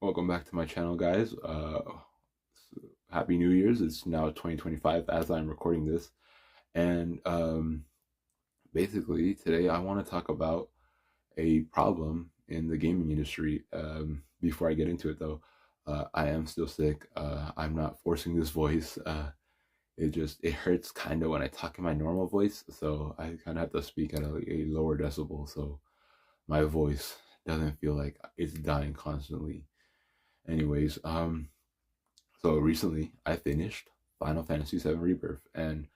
Welcome back to my channel, guys. Happy New Year's. It's now 2025 as I'm recording this. And basically, today I want to talk about a problem in the gaming industry. Before I get into it, though, I am still sick. I'm not forcing this voice. It hurts kind of when I talk in my normal voice, so I kind of have to speak at a lower decibel, so my voice doesn't feel like it's dying constantly. Anyways, so recently I finished Final Fantasy VII Rebirth, and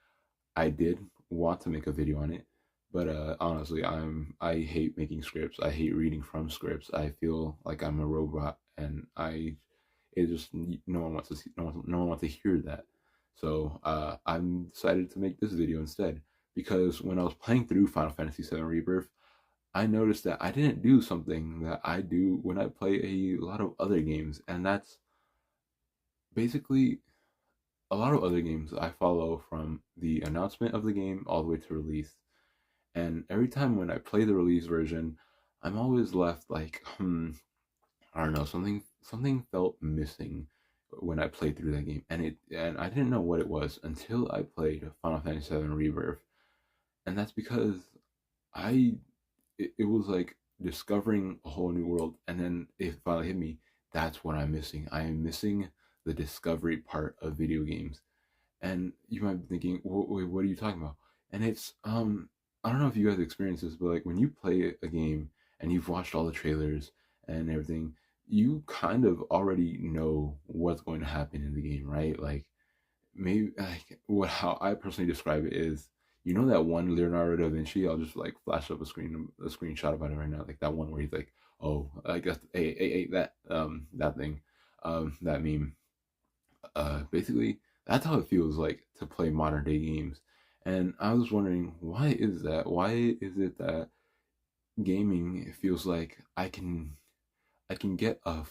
I did want to make a video on it, but honestly, I hate making scripts. I hate reading from scripts. I feel like I'm a robot, and I it just no one wants to see, no one wants to hear that. So I'm decided to make this video instead because when I was playing through Final Fantasy VII Rebirth, I noticed that I didn't do something that I do when I play a lot of other games, and that's basically a lot of other games I follow from the announcement of the game all the way to release. And every time when I play the release version, I'm always left like, I don't know, something felt missing when I played through that game. And I didn't know what it was until I played Final Fantasy VII Rebirth. And that's because I it was like discovering a whole new world, and then it finally hit me. That's what I'm missing. I am missing the discovery part of video games. And you might be thinking, wait, what are you talking about? And it's I don't know if you guys experience this, but like when you play a game and you've watched all the trailers and everything, you kind of already know what's going to happen in the game, right? Like maybe like what how I personally describe it is, you know, that one Leonardo da Vinci. I'll just like flash up a screenshot about it right now, like that one where he's like, oh, I guess that thing, that meme. Basically, that's how it feels like to play modern day games. And I was wondering, why is that? Why is it that gaming feels like I can get a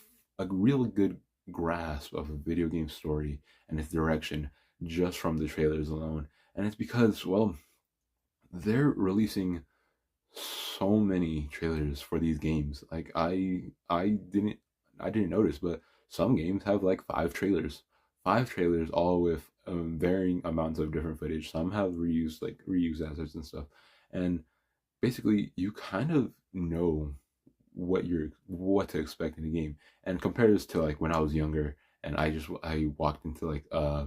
real good grasp of a video game story and its direction just from the trailers alone? And it's because, well, they're releasing so many trailers for these games. Like I didn't notice, but some games have like five trailers, all with varying amounts of different footage. Some have reused assets and stuff, and basically you kind of know what to expect in the game. And compare this to like when I was younger and I walked into like a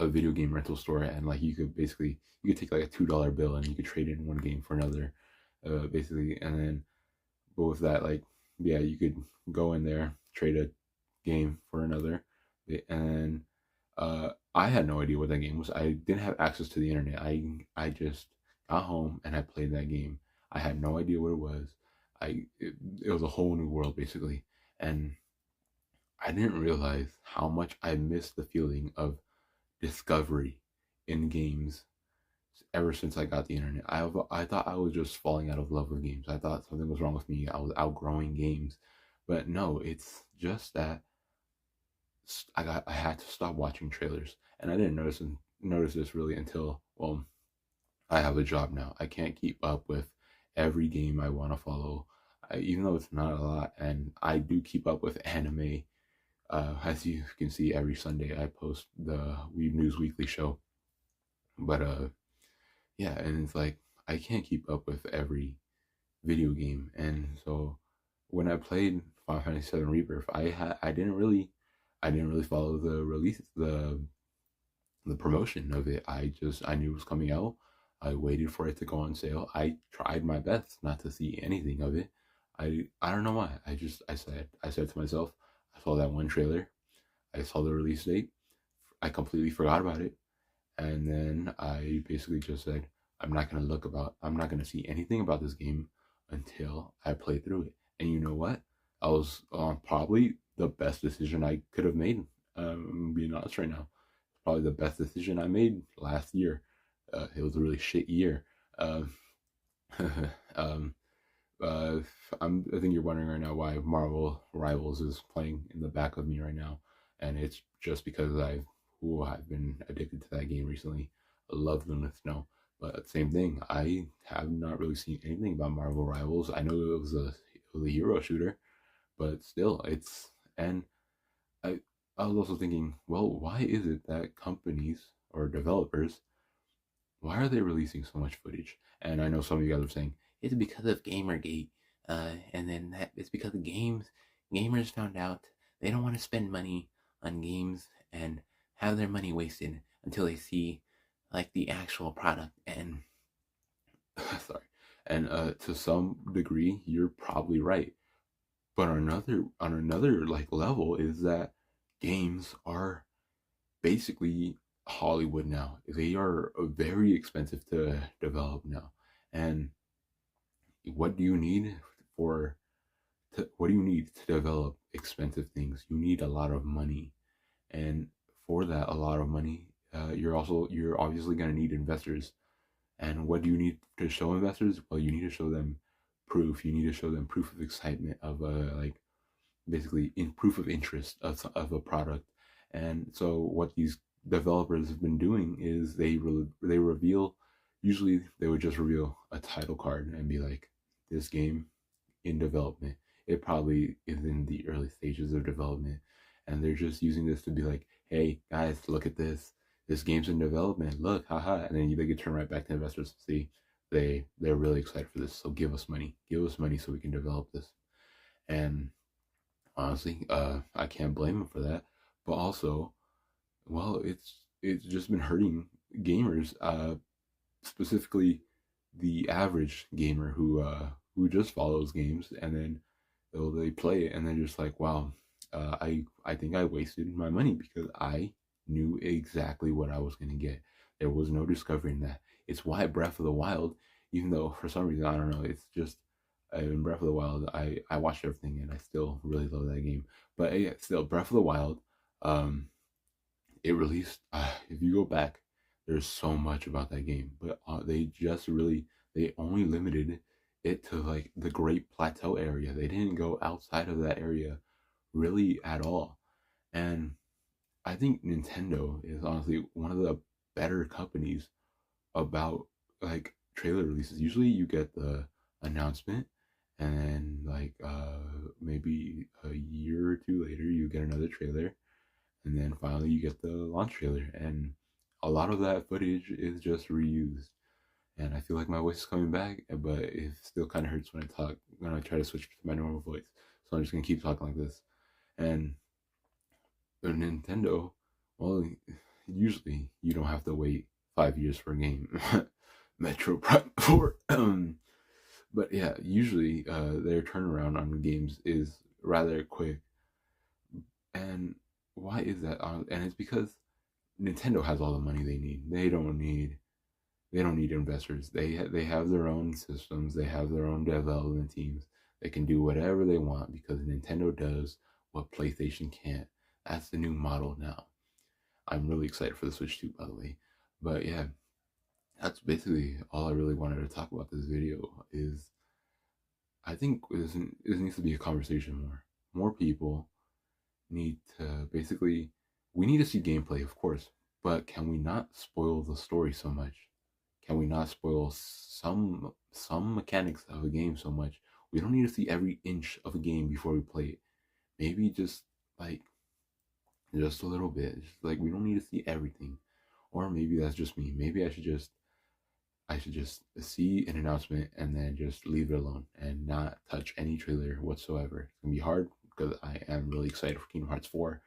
video game rental store, and like you could take like a $2 bill and you could trade in one game for another, basically. And then but with that, like, yeah, you could go in there, trade a game for another. And I had no idea what that game was. I didn't have access to the internet. I just got home and I played that game. I had no idea what it was. It was a whole new world basically, and I didn't realize how much I missed the feeling of discovery in games ever since I got the internet. I thought I was just falling out of love with games. I thought something was wrong with me. I was outgrowing games, but no, it's just that I had to stop watching trailers, and I didn't notice this really until, well, I have a job now. I can't keep up with every game I want to follow, even though it's not a lot, and I do keep up with anime. As you can see, every Sunday I post the Weeb News Weekly show. But yeah, and it's like I can't keep up with every video game, and so when I played Final Fantasy VII Rebirth, I didn't really follow the release the promotion of it. I knew it was coming out. I waited for it to go on sale. I tried my best not to see anything of it. I don't know why. I said to myself, I saw that one trailer. I saw the release date. I completely forgot about it. And then I basically just said, I'm not gonna see anything about this game until I play through it. And you know what? I was probably the best decision I could have made. I'm being honest right now. Probably the best decision I made last year. It was a really shit year. Um, um, uh, I think you're wondering right now why Marvel Rivals is playing in the back of me right now, and it's just because I've been addicted to that game recently. I love them with Snow, but same thing. I have not really seen anything about Marvel Rivals. I know it was a hero shooter, but still, And I I was also thinking, well, why is it that companies or developers, why are they releasing so much footage? And I know some of you guys are saying it's because of Gamergate, and then that it's because of gamers found out they don't want to spend money on games and have their money wasted until they see like the actual product. And sorry, and to some degree, you're probably right. But on another like level is that games are basically Hollywood now. They are very expensive to develop now. And what do you need for what do you need to develop expensive things? You need a lot of money. And for that a lot of money, you're obviously going to need investors. And what do you need to show investors? Well, you need to show them proof. You need to show them proof of excitement of like basically in proof of interest of a product. And so what these developers have been doing is they reveal, usually they would just reveal a title card and be like, this game in development. It probably is in the early stages of development, and they're just using this to be like, hey guys, look at this, this game's in development, look, haha. And then they could turn right back to investors and see they're really excited for this, so give us money so we can develop this. And honestly, I can't blame them for that. But also, well, it's just been hurting gamers, specifically the average gamer who just follows games, and then they play it and they're just like, wow, I think I wasted my money because I knew exactly what I was gonna get. There was no discovering that. It's why Breath of the Wild, even though for some reason I don't know, it's just in Breath of the Wild, I watched everything and I still really love that game. But yeah, still Breath of the Wild, um, it released. If you go back, there's so much about that game, but they only limited it to like the Great Plateau area. They didn't go outside of that area really at all. And I think Nintendo is honestly one of the better companies about like trailer releases. Usually you get the announcement, and then like maybe a year or two later you get another trailer, and then finally you get the launch trailer, and a lot of that footage is just reused. And I feel like my voice is coming back, but it still kind of hurts when I talk, when I try to switch to my normal voice. So I'm just gonna keep talking like this. And the Nintendo, well, usually you don't have to wait 5 years for a game. Metro Prime 4. But yeah, usually their turnaround on games is rather quick. And why is that? And it's because Nintendo has all the money they need. They don't need investors. They have their own systems. They have their own development teams. They can do whatever they want because Nintendo does what PlayStation can't. That's the new model now. I'm really excited for the Switch 2, by the way. But yeah, that's basically all I really wanted to talk about this video. Is I think this needs to be a conversation more. More people need to basically, we need to see gameplay, of course, but can we not spoil the story so much? Can we not spoil some mechanics of a game so much? We don't need to see every inch of a game before we play it. Maybe just like just a little bit. Just like we don't need to see everything. Or maybe that's just me. Maybe I should just see an announcement and then just leave it alone and not touch any trailer whatsoever. It's gonna be hard because I am really excited for Kingdom Hearts 4.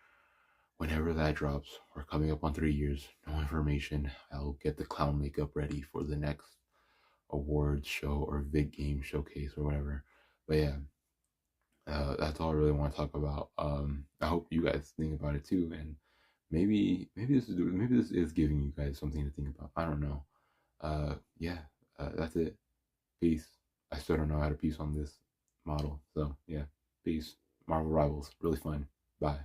Whenever that drops, we're coming up on 3 years. No information. I'll get the clown makeup ready for the next awards show or big game showcase or whatever. But yeah, that's all I really want to talk about. I hope you guys think about it too, and maybe this is giving you guys something to think about. I don't know. Yeah, that's it. Peace. I still don't know how to peace on this model, so yeah, peace. Marvel Rivals, really fun.